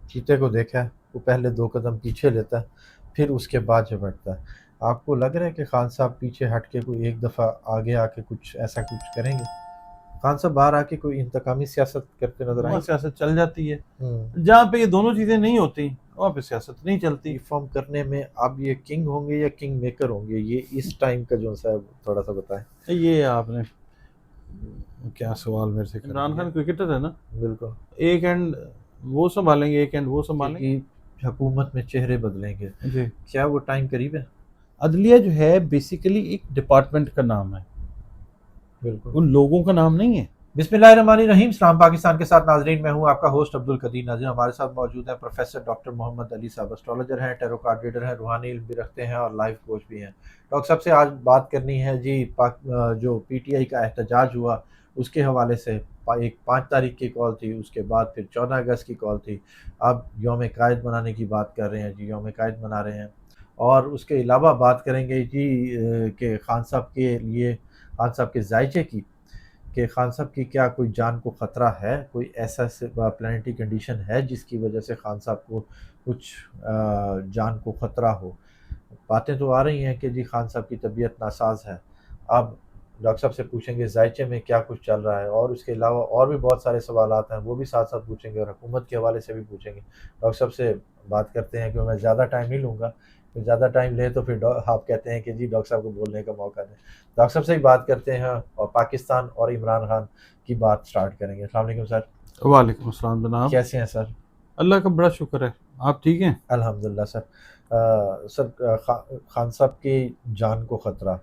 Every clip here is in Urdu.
چیتے کو دیکھا ہے، وہ پہلے 2 قدم پیچھے لیتا ہے، پھر اس کے بعد جو بڑھتا ہے۔ آپ کو لگ رہا ہے کہ خان صاحب پیچھے ہٹ کے کوئی ایک دفعہ آگے آ کے کچھ ایسا کچھ کریں گے؟ خان صاحب باہر آ کے کوئی انتقامی سیاست کرتے نظر آئیں وہاں گے؟ سیاست چل جاتی ہے، ہوں جہاں پہ یہ دونوں چیزیں نہیں ہوتی وہاں پہ سیاست نہیں چلتی۔ ریفارم کرنے میں اب یہ کنگ ہوں گے یا کنگ میکر ہوں گے، یہ اس ٹائم کا جو ہے تھوڑا سا بتائیں۔ یہ آپ نے کیا سوال میرے سے کر عمران دیا۔ خان کرکٹر ہے نا، بالکل، ایک اینڈ وہ سنبھالیں گے، ایک اینڈ وہ سنبھالیں گے۔ کہ حکومت میں چہرے بدلیں گے، جی، کیا وہ ٹائم قریب ہے؟ عدلیہ جو ہے بیسیکلی ایک ڈپارٹمنٹ کا نام ہے، بالکل۔ ان لوگوں کا نام نہیں ہے۔ بسم اللہ الرحمن الرحیم، سلام پاکستان کے ساتھ ناظرین، میں ہوں آپ کا ہوسٹ عبد القدیر۔ ناظرین، ہمارے ساتھ موجود ہیں پروفیسر ڈاکٹر محمد علی صاحب، اسٹرالوجر ہیں، ٹیرو کارڈ ریڈر ہیں، روحانی علم بھی رکھتے ہیں اور لائف کوچ بھی ہیں۔ ڈاکٹر صاحب سے آج بات کرنی ہے جی جو پی ٹی آئی کا احتجاج ہوا اس کے حوالے سے۔ ایک 5 تاریخ کی کال تھی، اس کے بعد پھر 14 اگست کی کال تھی، اب یوم قائد منانے کی بات کر رہے ہیں جی، یوم قائد منا رہے ہیں۔ اور اس کے علاوہ بات کریں گے جی کہ خان صاحب کے لیے، خان صاحب کے ذائچے کی، کہ خان صاحب کی کیا کوئی جان کو خطرہ ہے، کوئی ایسا پلانٹری کنڈیشن ہے جس کی وجہ سے خان صاحب کو کچھ جان کو خطرہ ہو۔ باتیں تو آ رہی ہیں کہ جی خان صاحب کی طبیعت ناساز ہے۔ اب ڈاکٹر صاحب سے پوچھیں گے ذائچے میں کیا کچھ چل رہا ہے، اور اس کے علاوہ اور بھی بہت سارے سوالات ہیں وہ بھی ساتھ ساتھ پوچھیں گے، اور حکومت کے حوالے سے بھی پوچھیں گے۔ ڈاکٹر صاحب سے بات کرتے ہیں کہ میں زیادہ ٹائم نہیں لوں گا، کہ زیادہ ٹائم لیں تو پھر آپ کہتے ہیں کہ جی ڈاکٹر صاحب کو بولنے کا موقع دیں۔ ڈاکٹر صاحب سے ہی بات کرتے ہیں اور پاکستان اور عمران خان کی بات سٹارٹ کریں گے۔ السلام علیکم سر، وعلیکم السلام جناب، کیسے ہیں سر؟ اللہ کا بڑا شکر ہے، آپ ٹھیک ہیں؟ الحمدللہ سر۔ سر خان صاحب کی جان کو خطرہ،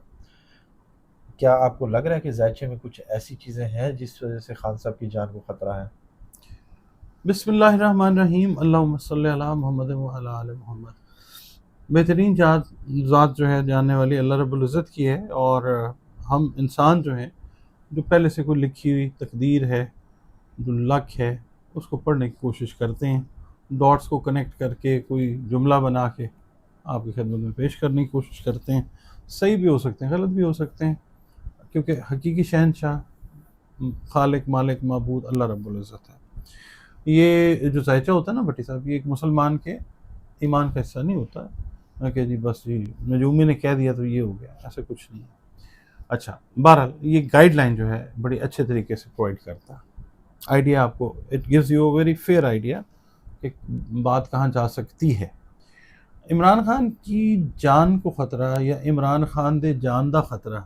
کیا آپ کو لگ رہا ہے کہ ذائچے میں کچھ ایسی چیزیں ہیں جس وجہ سے خان صاحب کی جان کو خطرہ ہے؟ بسم اللہ الرحمن الرحیم، اللہم صلی علی محمد وعلی آل محمد۔ بہترین ذات جو ہے جاننے والی اللہ رب العزت کی ہے، اور ہم انسان جو ہیں جو پہلے سے کوئی لکھی ہوئی تقدیر ہے، جو لک ہے، اس کو پڑھنے کی کوشش کرتے ہیں، ڈاٹس کو کنیکٹ کر کے کوئی جملہ بنا کے آپ کی خدمت میں پیش کرنے کی کوشش کرتے ہیں۔ صحیح بھی ہو سکتے ہیں، غلط بھی ہو سکتے ہیں، کیونکہ حقیقی شہنشاہ، خالق، مالک، معبود اللہ رب العزت ہے۔ یہ جو ذائچہ ہوتا ہے نا بھٹی صاحب، یہ ایک مسلمان کے ایمان کا حصہ نہیں ہوتا کہ جی بس جی نجومی نے کہہ دیا تو یہ ہو گیا، ایسا کچھ نہیں ہے۔ اچھا، بہرحال یہ گائیڈ لائن جو ہے بڑی اچھے طریقے سے پرووائڈ کرتا ہے آئیڈیا آپ کو، it gives you a very fair idea کہ بات کہاں جا سکتی ہے۔ عمران خان کی جان کو خطرہ یا عمران خان دے جان دا خطرہ،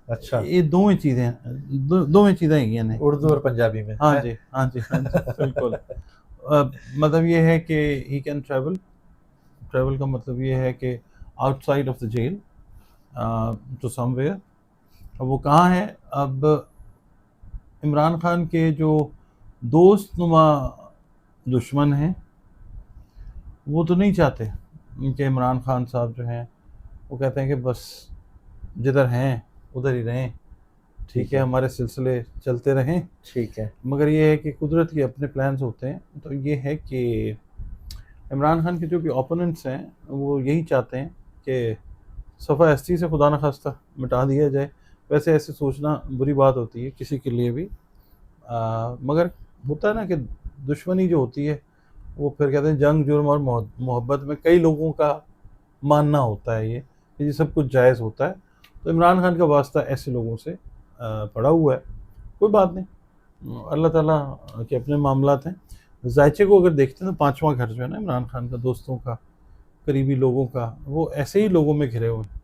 اچھا، یہ دونوں چیزیں دونوں چیزیں ہیں نے اردو اور پنجابی میں ہاں جی ہاں جی ہاں جی بالکل۔ مطلب یہ ہے کہ ہی کین ٹریول کا مطلب یہ ہے کہ outside of the jail to somewhere. اب وہ کہاں ہے؟ اب عمران خان کے جو دوست نما دشمن ہیں وہ تو نہیں چاہتے کہ عمران خان صاحب جو ہیں، وہ کہتے ہیں کہ بس جدھر ہیں ادھر ہی رہیں، ٹھیک ہے، ہمارے سلسلے چلتے رہیں۔ ٹھیک ہے، مگر یہ ہے کہ قدرت کے اپنے پلانز ہوتے ہیں، تو یہ ہے کہ عمران خان کے جو بھی اوپوننٹس ہیں وہ یہی چاہتے ہیں کہ صفحہ ہستی سے خدا نخواستہ مٹا دیا جائے۔ ویسے ایسے سوچنا بری بات ہوتی ہے کسی کے لیے بھی، مگر ہوتا ہے نا کہ دشمنی جو ہوتی ہے وہ پھر کہتے ہیں جنگ، جرم اور محبت میں کئی لوگوں کا ماننا ہوتا ہے یہ کہ یہ سب کچھ جائز ہوتا ہے، تو عمران خان کا واسطہ ایسے لوگوں سے پڑا ہوا ہے۔ کوئی بات نہیں، اللہ تعالیٰ کے اپنے معاملات ہیں۔ ذائچے کو اگر دیکھتے ہیں تو 5واں گھر جو ہے نا عمران خان کا، دوستوں کا، قریبی لوگوں کا، وہ ایسے ہی لوگوں میں گھرے ہوئے ہیں،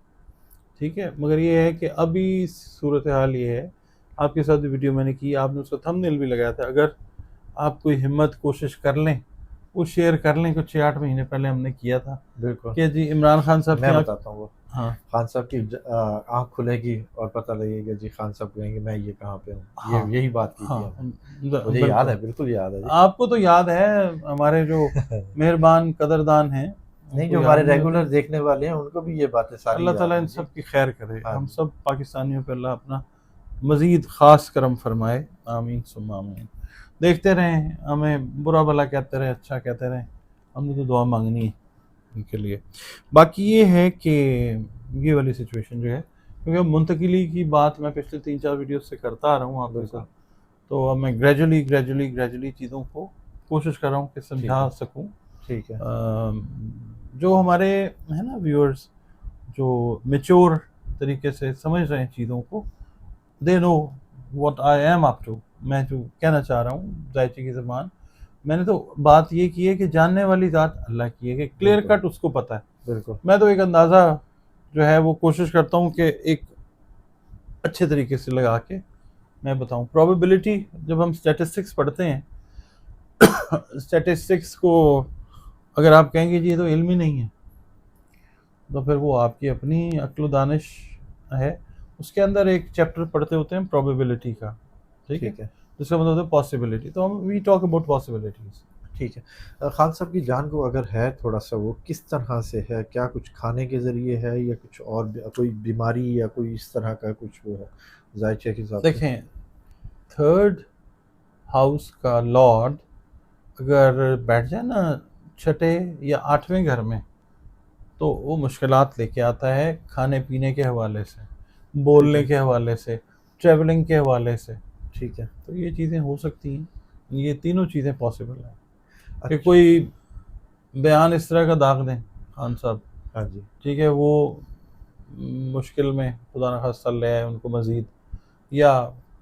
ٹھیک ہے۔ مگر یہ ہے کہ ابھی صورتحال یہ ہے، آپ کے ساتھ بھی ویڈیو میں نے کی، آپ نے اس کا تھمبنیل بھی لگایا تھا، اگر آپ کوئی ہمت کوشش کر لیں، وہ شیئر کر لیں، کچھ 6-8 مہینے پہلے ہم نے کیا تھا بالکل، کہ جی عمران خان صاحب میں کی بتاتا ہوں وہ ہاں خان صاحب کی آنکھ کھلے گی اور پتہ لگے گا جی خان صاحب کہیں گے میں یہ کہاں پہ ہوں، ہاں یہی بات کی تھی ہاں ہم نے، مجھے یاد ہے، بالکل یاد ہے جی۔ آپ کو تو یاد ہے، ہمارے جو مہربان قدردان ہیں ان نہیں، کو جو یاد ہمارے نہیں ہوتی۔ ریگولر دیکھنے والے ہیں ان کو بھی یہ باتیں ساری اللہ یاد تعالیٰ ہیں ان جی۔ سب کی خیر کرے، ہاں ہم جی، سب پاکستانیوں پہ اللہ اپنا مزید خاص کرم فرمائے، آمین ثم آمین۔ دیکھتے رہیں، ہمیں برا بھلا کہتے رہیں، اچھا کہتے رہیں، ہم نے تو دعا مانگنی ہے ان کے لیے۔ باقی یہ ہے کہ یہ والی سچویشن جو ہے، کیونکہ منتقلی کی بات میں پچھلے 3-4 ویڈیوز سے کرتا آ رہا ہوں آپ کے بالکل، ساتھ، تو اب میں گریجولی چیزوں کو کوشش کر رہا ہوں کہ سمجھا سکوں. ٹھیک ہے. جو ہمارے ہے نا ویورز جو میچور طریقے سے سمجھ رہے ہیں چیزوں کو, they know what I am up to. میں جو کہنا چاہ رہا ہوں ذائچے کی زبان, میں نے تو بات یہ کی ہے کہ جاننے والی ذات اللہ کی ہے, کہ کلیئر کٹ اس کو پتہ ہے. بالکل. میں تو ایک اندازہ جو ہے وہ کوشش کرتا ہوں کہ ایک اچھے طریقے سے لگا کے میں بتاؤں. پروبیبلٹی جب ہم اسٹیٹسٹکس پڑھتے ہیں, اسٹیٹسٹکس کو اگر آپ کہیں گے جی یہ تو علم ہی نہیں ہے, تو پھر وہ آپ کی اپنی عقل و دانش ہے. اس کے اندر ایک چیپٹر پڑھتے ہوتے ہیں پروبیبلٹی کا, ٹھیک ہے, جس کا مطلب ہوتا ہے پاسبلٹی. تو ہم وی ٹاک اباؤٹ پاسبلٹیز. ٹھیک ہے. خان صاحب کی جان کو اگر ہے تھوڑا سا, وہ کس طرح سے ہے؟ کیا کچھ کھانے کے ذریعے ہے یا کچھ اور کوئی بیماری یا کوئی اس طرح کا کچھ وہ ہے ذائچے کے ساتھ؟ دیکھیں, تھرڈ ہاؤس کا لارڈ اگر بیٹھ جائے نا چھٹے یا آٹھویں گھر میں, تو وہ مشکلات لے کے آتا ہے کھانے پینے کے حوالے سے, بولنے کے حوالے سے, ٹریولنگ کے حوالے سے. ٹھیک ہے. تو یہ چیزیں ہو سکتی ہیں, یہ تینوں چیزیں پاسبل ہیں. کہ کوئی بیان اس طرح کا داغ دیں خان صاحب, ہاں جی, ٹھیک ہے, وہ مشکل میں خدا نخواستہ لے آئے ان کو مزید, یا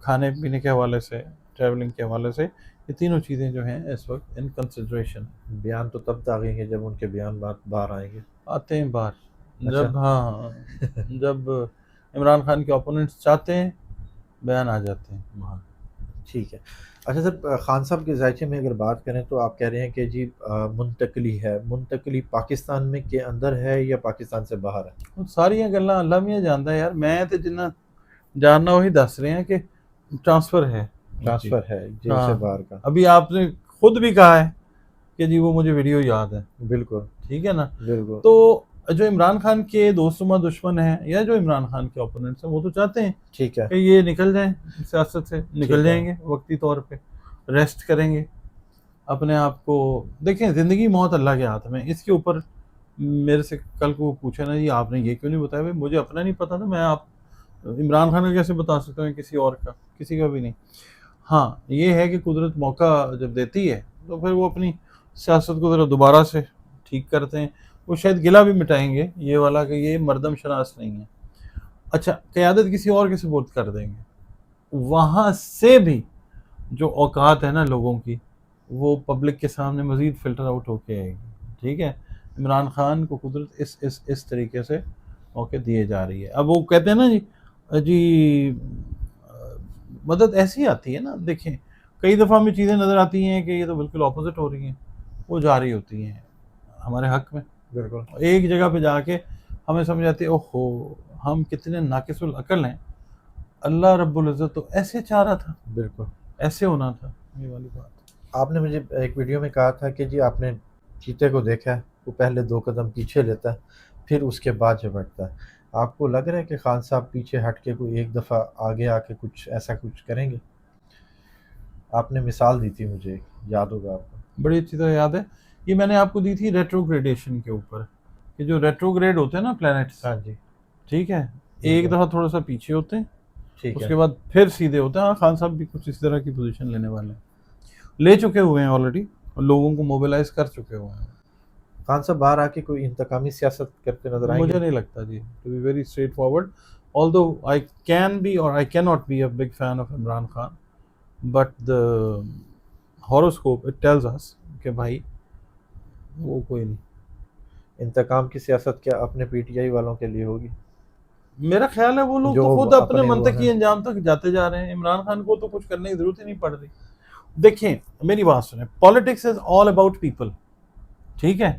کھانے پینے کے حوالے سے, ٹریولنگ کے حوالے سے. یہ تینوں چیزیں جو ہیں اس وقت ان کنسیڈریشن. بیان تو تب داغیں گے جب ان کے بیان باہر آئیں گے. آتے ہیں باہر جب, ہاں, جب عمران خان کے اپوننٹس چاہتے ہیں بیان آ جاتے ہیں باہر. ٹھیک ہے. اچھا سر, خان صاحب کے ذائچے میں اگر بات کریں تو آپ کہہ رہے ہیں کہ جی منتقلی ہے. منتقلی پاکستان میں کے اندر ہے یا پاکستان سے باہر ہے؟ ساری گلاں اللہ میاں جانتا ہے یار, میں تو جنہ جاننا وہی دس رہے ہیں کہ ٹرانسفر ہے. ٹرانسفر ہے جیل سے باہر کا. ابھی آپ نے خود بھی کہا ہے کہ جی وہ مجھے ویڈیو یاد ہے. بالکل. ٹھیک ہے نا. بالکل. تو جو عمران خان کے دوستما دشمن ہیں یا جو عمران خان کے اپوننٹس ہیں, وہ تو چاہتے ہیں ٹھیک ہے کہ یہ نکل جائیں سیاست سے, نکل جائیں گے وقتی طور پہ, ریسٹ کریں گے اپنے آپ کو. دیکھیں, زندگی موت اللہ کے ہاتھ میں. اس کے اوپر میرے سے کل کو پوچھا نا جی آپ نے یہ کیوں نہیں بتایا, بھائی مجھے اپنا نہیں پتا تھا, میں آپ عمران خان کا کیسے بتا سکتا ہوں, کسی اور کا, کسی کا بھی نہیں. ہاں یہ ہے کہ قدرت موقع جب دیتی ہے تو پھر وہ اپنی سیاست کو ذرا دوبارہ سے ٹھیک کرتے ہیں. وہ شاید گلہ بھی مٹائیں گے یہ والا کہ یہ مردم شناس نہیں ہے. اچھا, قیادت کسی اور کے سپورٹ کر دیں گے, وہاں سے بھی جو اوقات ہے نا لوگوں کی, وہ پبلک کے سامنے مزید فلٹر آؤٹ ہو کے آئے گی. ٹھیک ہے, عمران خان کو قدرت اس طریقے سے موقع دیے جا رہی ہے. اب وہ کہتے ہیں نا جی مدد ایسی آتی ہے نا. دیکھیں, کئی دفعہ ہمیں چیزیں نظر آتی ہیں کہ یہ تو بالکل اپوزٹ ہو رہی ہیں, وہ جاری ہوتی ہیں ہمارے حق میں. بالکل. ایک جگہ پہ جا کے ہمیں سمجھ آتی ہے اوہو ہم کتنے ناقص العقل ہیں, اللہ رب العزت تو ایسے چاہ رہا تھا, بالکل ایسے ہونا تھا. یہ والی بات. آپ نے مجھے ایک ویڈیو میں کہا تھا کہ جی آپ نے چیتے کو دیکھا ہے, وہ پہلے 2 قدم پیچھے لیتا ہے پھر اس کے بعد جھپٹتا ہے. آپ کو لگ رہا ہے کہ خان صاحب پیچھے ہٹ کے کوئی ایک دفعہ آگے آ کے کچھ ایسا کچھ کریں گے؟ آپ نے مثال دی تھی مجھے, یاد ہوگا آپ کو. بڑی اچھی طرح یاد ہے. یہ میں نے آپ کو دی تھی ریٹروگریڈیشن کے اوپر, کہ جو ریٹروگریڈ ہوتے ہیں نا پلانٹس, ہاں جی, ٹھیک ہے, ایک دفعہ تھوڑا سا پیچھے ہوتے ہیں, ٹھیک اس ہے, کے بعد پھر سیدھے ہوتے ہیں. ہاں, خان صاحب بھی کچھ اس طرح کی پوزیشن لینے والے ہیں, لے چکے ہوئے ہیں آلریڈی, اور لوگوں کو موبیلائز کر چکے ہوئے ہیں. خان صاحب باہر آ کے کوئی انتقامی سیاست کرتے نظر آئیں گے؟ مجھے نہیں لگتا جی, to be very straight forward, although I can be or I cannot be a big fan of Imran Khan, but the horoscope it tells us کہ بھائی وہ کوئی نہیں. انتقام کی سیاست کیا اپنے پی ٹی آئی والوں کے لیے ہوگی؟ میرا خیال ہے وہ لوگ جو تو خود اپنے اپنے وہ منطقی ہیں. انجام تک جاتے جا رہے ہیں. عمران خان کو تو کچھ کرنے کی ضرورت ہی نہیں پڑ رہی. دیکھیں میری بات سنیں, politics is all about people. ٹھیک ہے,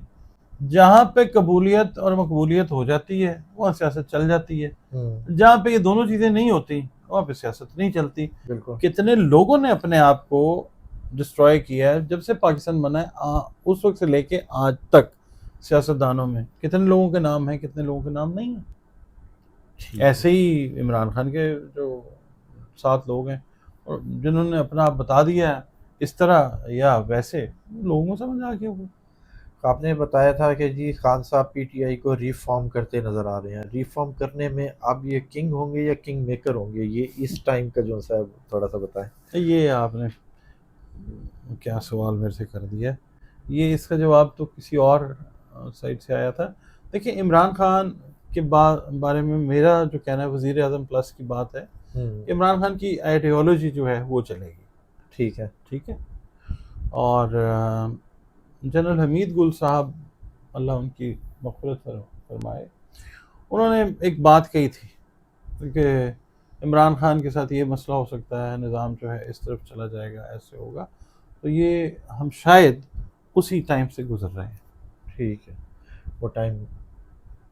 جہاں پہ قبولیت اور مقبولیت ہو جاتی ہے وہاں سیاست چل جاتی ہے, جہاں پہ یہ دونوں چیزیں نہیں ہوتی وہاں پہ سیاست نہیں چلتی. بالکل. کتنے لوگوں نے اپنے آپ کو ڈسٹروائے کیا ہے جب سے پاکستان بنا ہے, اس وقت سے لے کے آج تک سیاستدانوں میں کتنے لوگوں کے نام ہیں, کتنے لوگوں کے نام نہیں ہیں. ایسے ہی عمران خان کے جو 7 لوگ ہیں اور جنہوں نے اپنا آپ بتا دیا ہے اس طرح یا ویسے, لوگوں کو سمجھ آ گیا. آپ نے بتایا تھا کہ جی خان صاحب پی ٹی آئی کو ریفارم کرتے نظر آ رہے ہیں. ریفارم کرنے میں اب یہ کنگ ہوں گے یا کنگ میکر ہوں گے, یہ اس ٹائم کا جو ہے تھوڑا سا بتائیں. یہ آپ نے کیا سوال میرے سے کر دیا ہے، یہ اس کا جواب تو کسی اور سائٹ سے آیا تھا۔ دیکھیں عمران خان کے بارے میں میرا جو کہنا ہے، وزیر اعظم پلس کی بات ہے کہ عمران خان کی آئیڈیالوجی جو ہے وہ چلے گی، ٹھیک ہے، ٹھیک ہے۔ اور جنرل حمید گل صاحب اللہ ان کی مغفرت فرمائے، انہوں نے ایک بات کہی تھی کہ عمران خان کے ساتھ یہ مسئلہ ہو سکتا ہے، نظام جو ہے اس طرف چلا جائے گا، ایسے ہوگا، تو یہ ہم شاید اسی ٹائم سے گزر رہے ہیں، ٹھیک ہے، وہ ٹائم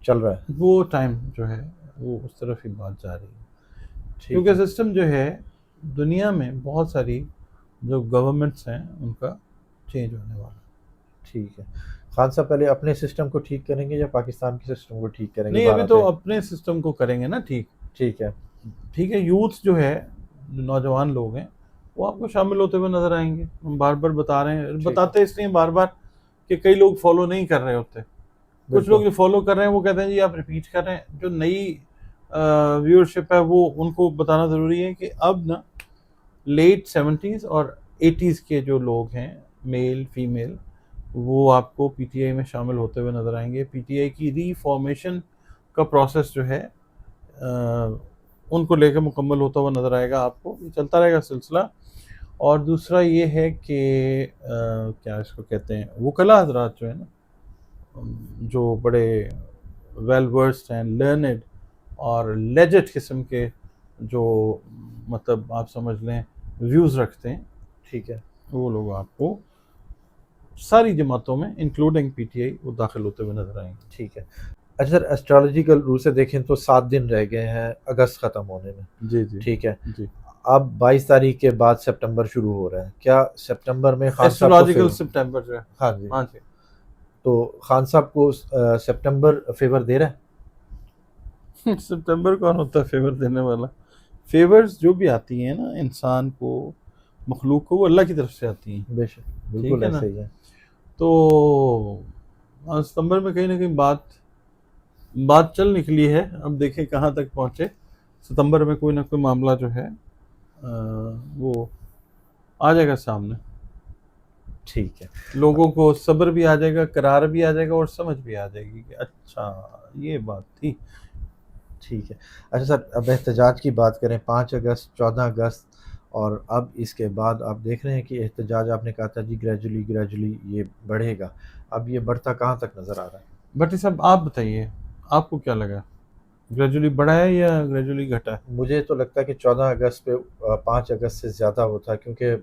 چل رہا ہے، وہ ٹائم جو ہے وہ اس طرف ہی بات جا رہی ہے، ٹھیک کیونکہ ہے، سسٹم جو ہے دنیا میں بہت ساری جو گورنمنٹس ہیں ان کا چینج ہونے والا ہے۔ ٹھیک ہے۔ خان صاحب پہلے اپنے سسٹم کو ٹھیک کریں گے یا پاکستان کے سسٹم کو ٹھیک کریں گے نہیں، ابھی بارہ تو پہ؟ اپنے سسٹم کو کریں گے نا ٹھیک، ٹھیک ہے، ٹھیک ہے۔ یوتھ جو ہے، جو نوجوان لوگ ہیں، وہ آپ کو شامل ہوتے ہوئے نظر آئیں گے، ہم بار بار بتا رہے ہیں، ٹھیک بتاتے اس لیے بار بار کہ کئی لوگ فالو نہیں کر رہے ہوتے، کچھ لوگ بالکل، جو فالو کر رہے ہیں وہ کہتے ہیں جی آپ ریپیٹ کر رہے ہیں، جو نئی ویورشپ ہے وہ ان کو بتانا ضروری ہے کہ اب نا لیٹ 70s اور 80s کے جو لوگ ہیں، میل فیمیل، وہ آپ کو پی ٹی آئی میں شامل ہوتے ہوئے نظر آئیں گے۔ پی ٹی آئی کی ری فارمیشن کا پروسیس جو ہے ان کو لے کے مکمل ہوتا ہوا نظر آئے گا آپ کو، یہ چلتا رہے گا سلسلہ۔ اور دوسرا یہ ہے کہ کیا اس کو کہتے ہیں، وکلاء حضرات جو ہیں نا، جو بڑے ویل ورسڈ ہیں، لرنڈ اور لیجٹ قسم کے، جو مطلب آپ سمجھ لیں ویوز رکھتے ہیں، ٹھیک ہے، وہ لوگ آپ کو ساری جماعتوں میں انکلوڈنگ پی ٹی آئی وہ داخل ہوتے ہوئے نظر آئیں گے۔ ٹھیک ہے۔ اچھا سر، اسٹرالوجیکل رول سے دیکھیں تو 7 دن رہ گئے ہیں اگست ختم ہونے میں، جی جی ٹھیک ہے۔ جی۔ اب 22 تاریخ کے بعد سپٹمبر شروع ہو رہا ہے، کیا سپٹمبر میں خان صاحب کو ایسٹرولوجیکل سپٹمبر جو ہے، ہاں جی، ہاں جی، تو خان صاحب کو سپٹمبر فیور دے رہا ہے؟ سپٹمبر کون ہوتا ہے فیور دینے والا؟ فیورز جو بھی آتی ہیں نا انسان کو، مخلوق کو، وہ اللہ کی طرف سے آتی ہیں، بے شک، ٹھیک بالکل ہے نا۔ ایسے ہی ہے، تو ستمبر میں کہیں نہ کہیں بات چل نکلی ہے، اب دیکھیں کہاں تک پہنچے۔ ستمبر میں کوئی نہ کوئی معاملہ جو ہے وہ آ جائے گا سامنے، ٹھیک ہے، لوگوں کو صبر بھی آ جائے گا، قرار بھی آ جائے گا، اور سمجھ بھی آ جائے گی کہ اچھا یہ بات تھی۔ ٹھیک ہے۔ اچھا سر، اب احتجاج کی بات کریں، 5 اگست، 14 اگست، اور اب اس کے بعد آپ دیکھ رہے ہیں کہ احتجاج، آپ نے کہا تھا جی گریجولی یہ بڑھے گا، اب یہ بڑھتا کہاں تک نظر آ رہا ہے؟ بھٹی صاحب آپ بتائیے، آپ کو کیا لگا، گریجولی بڑھا ہے یا گریجولی گھٹا ہے؟ مجھے تو لگتا ہے کہ 14 اگست پہ 5 اگست سے زیادہ ہوتا ہے، کیونکہ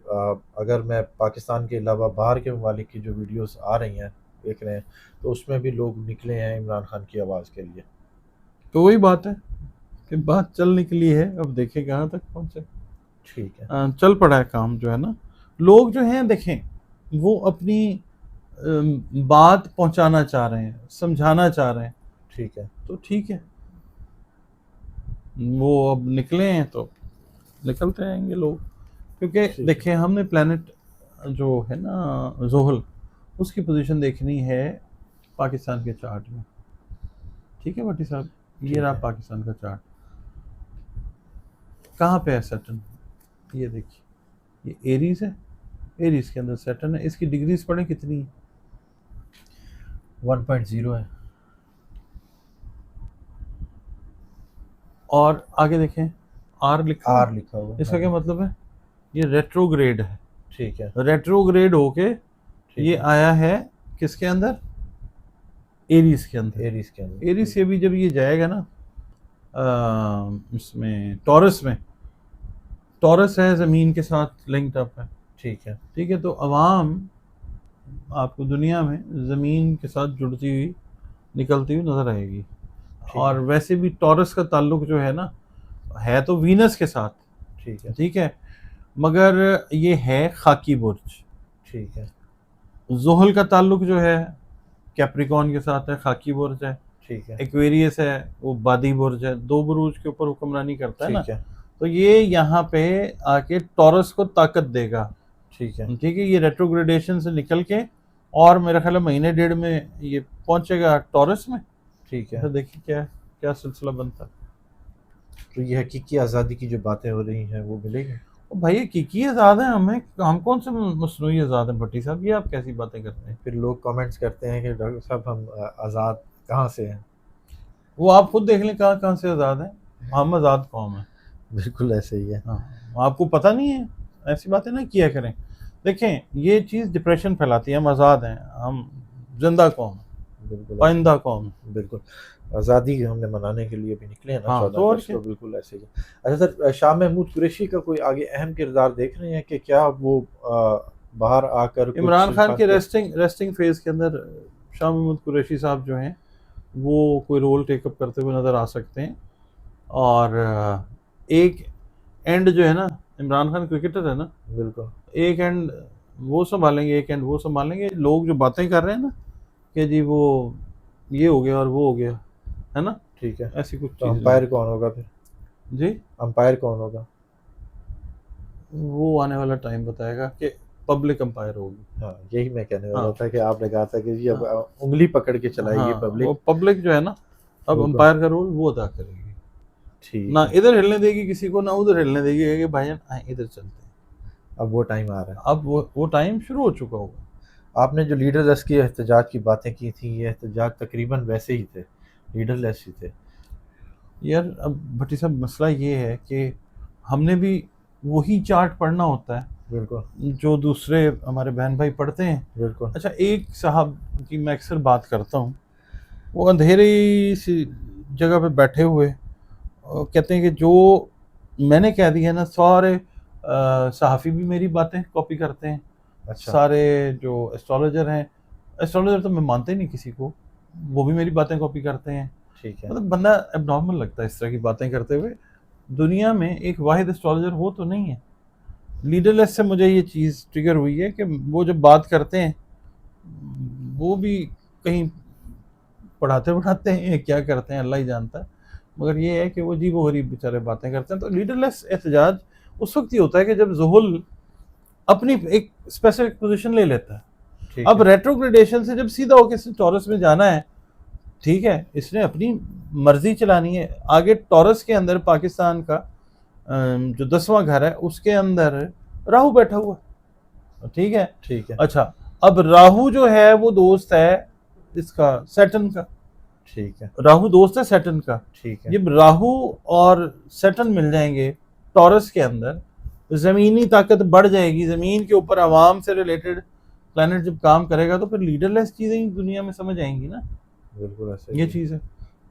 اگر میں پاکستان کے علاوہ باہر کے ممالک کی جو ویڈیوز آ رہی ہیں دیکھ رہے ہیں، تو اس میں بھی لوگ نکلے ہیں عمران خان کی آواز کے لیے۔ تو وہی بات ہے کہ بات چل نکلی ہے، اب دیکھیں کہاں تک پہنچے۔ ٹھیک ہے، چل پڑا ہے کام جو ہے نا، لوگ جو ہیں دیکھیں وہ اپنی بات پہنچانا چاہ رہے ہیں، سمجھانا چاہ رہے ہیں، ٹھیک ہے، تو ٹھیک ہے، وہ اب نکلے ہیں تو نکلتے رہیں گے لوگ، کیونکہ ٹھیک ہے، دیکھیں ہم نے پلانٹ جو ہے نا زحل، اس کی پوزیشن دیکھنی ہے پاکستان کے چارٹ میں، ٹھیک ہے بھٹی صاحب، یہ ٹھیک رہا ہے، پاکستان کا چارٹ، کہاں پہ ہے سیٹرن، یہ دیکھیے، یہ ایریز ہے، ایریز کے اندر سیٹرن ہے، اس کی ڈگریز پڑھیں کتنی ہے، 1.0 ہے، اور آگے دیکھیں آر لکھا آر ہے، لکھا ہوا اس کا ہے، کیا مطلب ہے، یہ ریٹروگریڈ ہے، ٹھیک ہے، ریٹروگریڈ ہو کے ٹھیک یہ ہے، آیا ہے کس کے اندر، ایریز کے اندر، ایریز کے اندر، ایریز ٹھیک سے بھی جب یہ جائے گا نا اس میں ٹورس میں، ٹورس ہے زمین کے ساتھ لنکڈ اپ ہے، ٹھیک ہے، ٹھیک ہے، تو عوام آپ کو دنیا میں زمین کے ساتھ جڑتی ہوئی نکلتی ہوئی نظر آئے گی، ٹھیک اور ہے، ویسے بھی ٹورس کا تعلق جو ہے نا ہے تو وینس کے ساتھ، ٹھیک ہے، ٹھیک ہے، مگر یہ ہے خاکی برج، ٹھیک ہے، زحل کا تعلق جو ہے کیپریکون کے ساتھ ہے، خاکی برج ہے، ٹھیک ہے، ایکویریس ہے وہ بادی برج ہے، دو بروج کے اوپر حکمرانی کرتا ہے نا، ٹھیک ہے، تو یہ یہاں پہ آ کے ٹورس کو طاقت دے گا، ٹھیک ہے، ٹھیک ہے، یہ ریٹروگریڈیشن سے نکل کے اور میرا خیال ہے مہینے ڈیڑھ میں یہ پہنچے گا ٹورس میں، ٹھیک ہے۔ تو دیکھیں کیا سلسلہ بنتا ہے۔ تو یہ حقیقی آزادی کی جو باتیں ہو رہی ہیں وہ ملے گی؟ بھائی حقیقی آزاد ہیں، ہم کون سے مصنوعی آزاد ہیں بھٹی صاحب؟ یہ آپ کیسی باتیں کرتے ہیں؟ پھر لوگ کامنٹس کرتے ہیں کہ ڈاکٹر صاحب ہم آزاد کہاں سے ہیں؟ وہ آپ خود دیکھ لیں کہاں کہاں سے آزاد ہیں، ہم آزاد قوم ہیں۔ بالکل ایسے ہی ہے۔ ہاں، آپ کو پتہ نہیں ہے، ایسی باتیں نہ کیا کریں۔ دیکھیں یہ چیز ڈپریشن پھیلاتی ہے، ہم آزاد ہیں، ہم زندہ قوم ہیں، بالکل پائندہ قوم ہیں۔ بالکل آزادی ہم نے منانے کے لیے بھی نکلے ہیں نا ہاں 14 تو اور اگست کیا۔ کو، بالکل ایسے ہی ہے۔ اچھا سر، شاہ محمود قریشی کا کوئی آگے اہم کردار دیکھ رہے ہیں کہ کیا وہ باہر آ کر عمران کچھ خان کے ریسٹنگ فیز کے اندر شاہ محمود قریشی صاحب جو ہیں وہ کوئی رول ٹیک اپ کرتے ہوئے نظر آ سکتے ہیں، اور ایک اینڈ جو ہے نا، عمران خان کرکٹر ہے نا، بالکل ایک اینڈ وہ سنبھالیں گے، ایک اینڈ وہ سنبھالیں گے۔ لوگ جو باتیں کر رہے ہیں نا کہ جی وہ یہ ہو گیا اور وہ ہو گیا ہے نا، ٹھیک ہے، ایسی کچھ تو چیز امپائر کون ہوگا پھر؟ جی امپائر کون ہوگا؟ وہ آنے والا ٹائم بتائے گا کہ پبلک امپائر ہوگی۔ ہاں یہی میں کہنے والا ہاں تھا کہ آپ نے کہا تھا کہ جی اب انگلی پکڑ کے چلائے گی ہاں، پبلک۔ وہ پبلک جو ہے نا اب بالکل امپائر کا رول وہ ادا کرے گی، ٹھیک نہ ہے، ادھر ہلنے دے گی کسی کو، نہ ادھر ہلنے دے گی کہ بھائی جان ادھر چلتے ہیں۔ اب وہ ٹائم آ رہا ہے۔ اب وہ ٹائم شروع ہو چکا ہوگا۔ آپ نے جو لیڈر لیس کے احتجاج کی باتیں کی تھیں، یہ احتجاج تقریباً ویسے ہی تھے، لیڈر لیس ہی تھے۔ یار اب بھٹی صاحب مسئلہ یہ ہے کہ ہم نے بھی وہی چارٹ پڑھنا ہوتا ہے بالکل جو دوسرے ہمارے بہن بھائی پڑھتے ہیں۔ بالکل اچھا ایک صاحب کی میں اکثر بات کرتا ہوں، وہ اندھیری سی جگہ پہ بیٹھے ہوئے کہتے ہیں کہ جو میں نے کہہ دیا نا، سارے صحافی بھی میری باتیں کاپی کرتے ہیں، اچھا سارے جو ایسٹرالوجر ہیں، ایسٹرالوجر تو میں مانتا ہی نہیں کسی کو، وہ بھی میری باتیں کاپی کرتے ہیں۔ ٹھیک ہے، مطلب بندہ اب نارمل لگتا ہے اس طرح کی باتیں کرتے ہوئے۔ دنیا میں ایک واحد ایسٹرالوجر وہ تو نہیں ہے۔ لیڈر لیس سے مجھے یہ چیز ٹریگر ہوئی ہے کہ وہ جب بات کرتے ہیں وہ بھی کہیں پڑھاتے ہیں کیا کرتے ہیں اللہ ہی جانتا ہے، مگر یہ ہے کہ وہ عجیب و غریب بیچارے باتیں کرتے ہیں۔ تو لیڈر لیس احتجاج اس وقت ہی ہوتا ہے کہ جب زحل اپنی ایک اسپیسیفک پوزیشن لے لیتا ہے۔ ٹھیک اب ہے، ریٹروگریڈیشن سے جب سیدھا ہو کے ٹورس میں جانا ہے، ٹھیک ہے، اس نے اپنی مرضی چلانی ہے۔ آگے ٹورس کے اندر پاکستان کا جو 10واں گھر ہے اس کے اندر راہو بیٹھا ہوا ہے، ٹھیک ہے۔ ٹھیک ہے، اچھا اب راہو جو ہے وہ دوست ہے اس کا سیٹن کا، ٹھیک ہے، راہو دوست ہے سیٹن کا۔ ٹھیک ہے، جب راہو اور سیٹن مل جائیں گے ٹورس کے اندر، زمینی طاقت بڑھ جائے گی، زمین کے اوپر عوام سے ریلیٹڈ پلانٹ جب کام کرے گا تو پھر لیڈر لیس چیزیں ہی دنیا میں سمجھ آئیں گی نا، بالکل ایسے یہ ہی، چیز ہے۔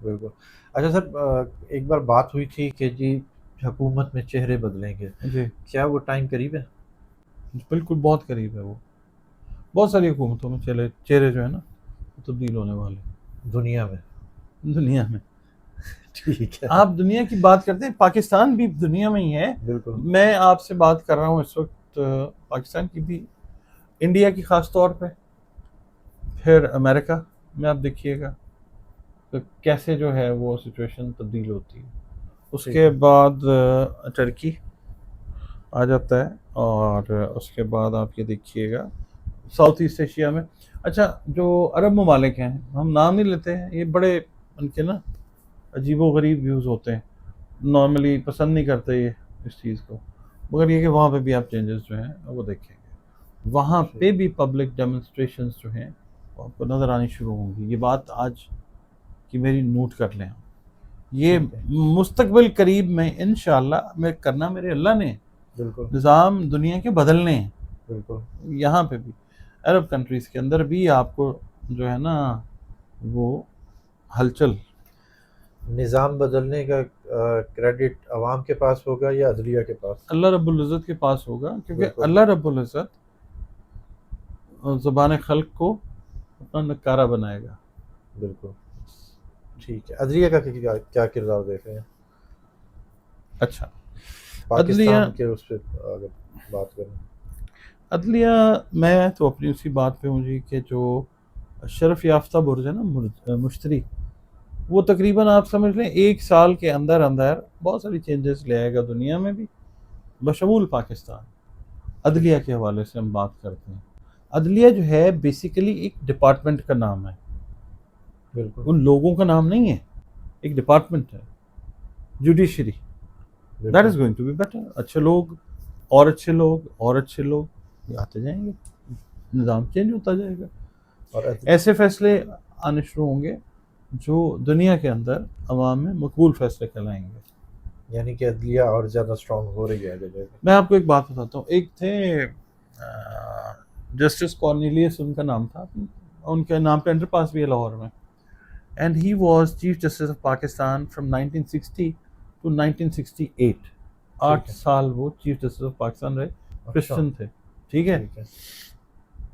بالکل۔ اچھا سر، ایک بار بات ہوئی تھی کہ جی حکومت میں چہرے بدلیں گے، جی کیا وہ ٹائم قریب ہے؟ بالکل بہت قریب ہے وہ، بہت ساری حکومتوں میں چہرے جو ہے نا تبدیل ہونے والے دنیا میں؟ دنیا میں۔ ٹھیک ہے، آپ دنیا کی بات کرتے ہیں، پاکستان بھی دنیا میں ہی ہے۔ بالکل میں آپ سے بات کر رہا ہوں اس وقت پاکستان کی بھی، انڈیا کی خاص طور پہ، پھر امریکہ میں آپ دیکھیے گا کہ کیسے جو ہے وہ سچویشن تبدیل ہوتی ہے۔ اس ٹھیک کے ہے، بعد ٹرکی آ جاتا ہے، اور اس کے بعد آپ یہ دیکھیے گا ساؤتھ ایسٹ ایشیا میں۔ اچھا جو عرب ممالک ہیں، ہم نام نہیں لیتے ہیں، یہ بڑے ان کے نا عجیب و غریب ویوز ہوتے ہیں، نارملی پسند نہیں کرتے یہ اس چیز کو، مگر یہ کہ وہاں پہ بھی آپ چینجز جو ہیں وہ دیکھیں گے، وہاں پہ بھی پبلک ڈیمونسٹریشنز جو ہیں وہ آپ کو نظر آنی شروع ہوں گی۔ یہ بات آج کی میری نوٹ کر لیں، یہ ٹھیک ہے، مستقبل قریب میں انشاءاللہ میں کرنا میرے اللہ نے، بالکل نظام دنیا کے بدلنے ہیں۔ بالکل، یہاں پہ بھی عرب کنٹریز کے اندر بھی آپ کو جو ہے نا وہ ہلچل، نظام بدلنے کا کریڈٹ عوام کے پاس ہوگا یا عدلیہ کے پاس؟ اللہ رب العزت کے پاس ہوگا، کیونکہ بالکل اللہ رب العزت زبان خلق کو اپنا نکارہ بنائے گا۔ بالکل ٹھیک ہے، عدلیہ کا کیا کردار دیکھ رہے ہیں اچھا عدلیہ، پاکستان کے اس پہ اگر بات کریں؟ عدلیہ میں تو اپنی اسی بات پہ ہوں جی کہ جو شرف یافتہ برج ہے نا مشتری، وہ تقریباً آپ سمجھ لیں 1 سال کے اندر اندر بہت ساری چینجز لے آئے گا دنیا میں بھی، بشمول پاکستان۔ عدلیہ کے حوالے سے ہم بات کرتے ہیں، عدلیہ جو ہے بیسیکلی ایک ڈپارٹمنٹ کا نام ہے، بالکل ان لوگوں کا نام نہیں ہے، ایک ڈپارٹمنٹ ہے، جوڈیشری، دیٹ از بالکل گوئنگ ٹو بی بیٹر، اچھے لوگ اور اچھے لوگ یہ آتے جائیں گے، نظام چینج ہوتا جائے گا، اور ایسے فیصلے آنے شروع ہوں گے جو دنیا کے اندر عوام میں مقبول فیصلے کہلائیں گے۔ یعنی کہ عدلیہ اور زیادہ اسٹرانگ ہو رہی ہے جگہ۔ میں آپ کو ایک بات بتاتا ہوں، ایک تھے جسٹس کارنیلیس ان کا نام تھا، ان کے نام پہ انڈر پاس بھی ہے لاہور میں، and he was chief justice of Pakistan from 1960 to 1968، 8 سال وہ چیف جسٹس آف پاکستان رہے، کرسچن تھے، ٹھیک ہے،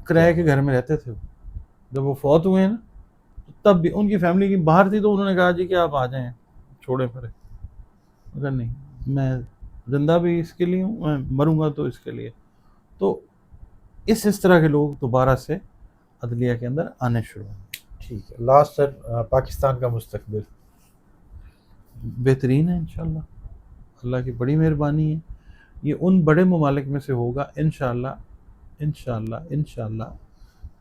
کرائے کے گھر میں رہتے تھے۔ جب وہ فوت ہوئے ہیں نا تب بھی ان کی فیملی کی باہر تھی، تو انہوں نے کہا جی کہ آپ آ جائیں، چھوڑے پھرے، مگر نہیں، میں زندہ بھی اس کے لیے ہوں، میں مروں گا تو اس کے لیے۔ تو اس طرح کے لوگ دوبارہ سے عدلیہ کے اندر آنے شروع ہیں۔ ٹھیک ہے، لاسٹ سر، پاکستان کا مستقبل بہترین ہے انشاءاللہ، اللہ کی بڑی مہربانی ہے، یہ ان بڑے ممالک میں سے ہوگا انشاءاللہ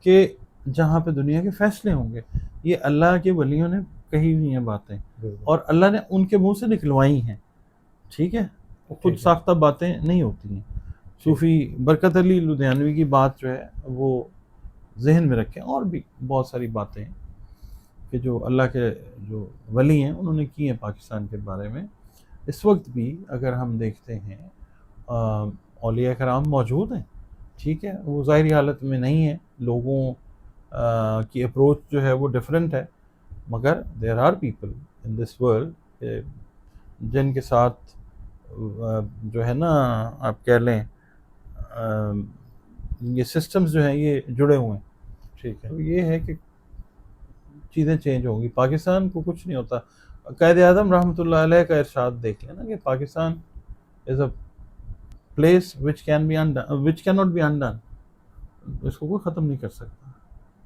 کہ جہاں پہ دنیا کے فیصلے ہوں گے۔ یہ اللہ کے ولیوں نے کہی ہوئی ہیں باتیں، اور اللہ نے ان کے منہ سے نکلوائی ہیں، ٹھیک ہے، خود ساختہ باتیں نہیں ہوتی ہیں۔ صوفی برکت علی لدھیانوی کی بات جو ہے وہ ذہن میں رکھیں، اور بھی بہت ساری باتیں ہیں کہ جو اللہ کے جو ولی ہیں انہوں نے کی ہیں پاکستان کے بارے میں۔ اس وقت بھی اگر ہم دیکھتے ہیں اولیاء کرام موجود ہیں، ٹھیک ہے، وہ ظاہری حالت میں نہیں ہیں، لوگوں کی اپروچ جو ہے وہ ڈیفرنٹ ہے، مگر there are people in this world جن کے ساتھ جو ہے نا آپ کہہ لیں یہ سسٹمز جو ہیں یہ جڑے ہوئے ہیں، ٹھیک ہے، تو یہ ہے کہ چیزیں چینج ہوں گی۔ پاکستان کو کچھ نہیں ہوتا، قائد اعظم رحمۃ اللہ علیہ کا ارشاد دیکھ لیں نا کہ Pakistan is a place which cannot be undone، اس کو کوئی ختم نہیں کر سکتا۔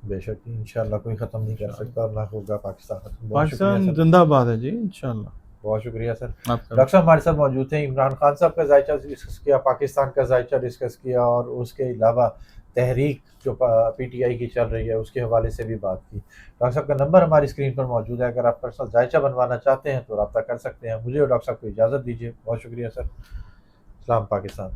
بے شک انشاءاللہ کوئی ختم نہیں کر سکتا، اللہ ہوگا پاکستان ختم۔ بہت پاکستان شکریہ سر، زندہ باد ہے جی انشاءاللہ۔ بہت شکریہ سر۔ آپ کا ڈاکٹر صاحب ہمارے ساتھ موجود تھے، عمران خان صاحب کا ذائچہ ڈسکس کیا، پاکستان کا ذائچہ ڈسکس کیا، اور اس کے علاوہ تحریک جو پی ٹی آئی کی چل رہی ہے اس کے حوالے سے بھی بات کی۔ ڈاکٹر صاحب کا نمبر ہماری اسکرین پر موجود ہے، اگر آپ پرسنل ذائچہ بنوانا چاہتے ہیں تو رابطہ کر سکتے ہیں۔ مجھے اور ڈاکٹر صاحب کو اجازت دیجیے، بہت شکریہ سر، سلام پاکستان۔